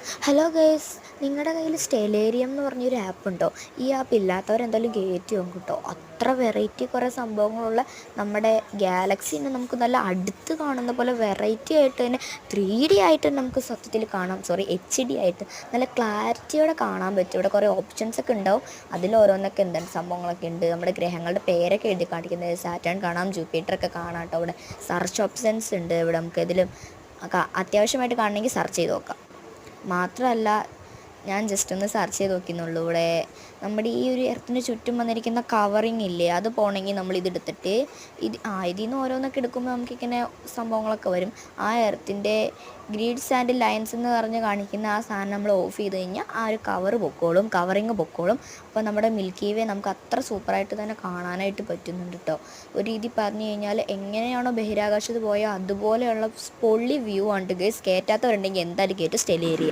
Hello guys, നിങ്ങളുടെ കയ്യിൽ സ്റ്റെലേരിയം എന്ന് പറഞ്ഞൊരു ആപ്പ് ഉണ്ടോ? ഈ ആപ്പ് ഇല്ലാത്തവരെന്തായാലും കയറ്റി നോക്കും കേട്ടോ. അത്ര വെറൈറ്റി കുറേ സംഭവങ്ങളുള്ള നമ്മുടെ ഗാലക്സിനെ നമുക്ക് നല്ല അടുത്ത് കാണുന്ന പോലെ വെറൈറ്റി ആയിട്ട് തന്നെ 3D ആയിട്ട് തന്നെ നമുക്ക് സത്യത്തിൽ കാണാം. HD ആയിട്ട് നല്ല ക്ലാരിറ്റിയോടെ കാണാൻ പറ്റും. ഇവിടെ കുറേ ഓപ്ഷൻസ് ഒക്കെ ഉണ്ടാവും. അതിൽ ഓരോന്നൊക്കെ എന്താണ് സംഭവങ്ങളൊക്കെ ഉണ്ട്. നമ്മുടെ ഗ്രഹങ്ങളുടെ പേരൊക്കെ എഴുതി കാണിക്കുന്നത്. സാറ്റേൺ കാണാം, ജൂപ്പിറ്റർ ഒക്കെ കാണാം കേട്ടോ. ഇവിടെ സെർച്ച് ഓപ്ഷൻസ് ഉണ്ട്. ഇവിടെ നമുക്ക് ഇതിലും അത്യാവശ്യമായിട്ട് കാണണമെങ്കിൽ സെർച്ച് ചെയ്ത് നോക്കാം. മാത്രമല്ല, ഞാൻ ജസ്റ്റ് ഒന്ന് സെർച്ച് ചെയ്ത് നോക്കിയെന്നുള്ളൂ. ഇവിടെ നമ്മുടെ ഈ ഒരു എർത്തിന് ചുറ്റും വന്നിരിക്കുന്ന കവറിങ് ഇല്ലേ, അത് പോകണമെങ്കിൽ നമ്മൾ ഇതെടുത്തിട്ട് ഇതിൽ നിന്ന് ഓരോന്നൊക്കെ എടുക്കുമ്പോൾ നമുക്കിങ്ങനെ സംഭവങ്ങളൊക്കെ വരും. ആ എർത്തിൻ്റെ ഗ്രിഡ്സ് ആൻഡ് ലൈൻസ് എന്ന് പറഞ്ഞ് കാണിക്കുന്ന ആ സാധനം നമ്മൾ ഓഫ് ചെയ്ത് കഴിഞ്ഞാൽ ആ ഒരു കവറിങ് പൊക്കോളും. അപ്പോൾ നമ്മുടെ മിൽക്കി വേ നമുക്ക് അത്ര സൂപ്പറായിട്ട് തന്നെ കാണാനായിട്ട് പറ്റുന്നുണ്ട് കേട്ടോ. ഒരു രീതി പറഞ്ഞു കഴിഞ്ഞാൽ എങ്ങനെയാണോ ബഹിരാകാശത്ത് പോയാൽ അതുപോലെയുള്ള പൊള്ളി വ്യൂ ആണ് ഗൈസ്. കയറ്റാത്തവരുണ്ടെങ്കിൽ എന്തായാലും കയറ്റും സ്റ്റെലേരിയ.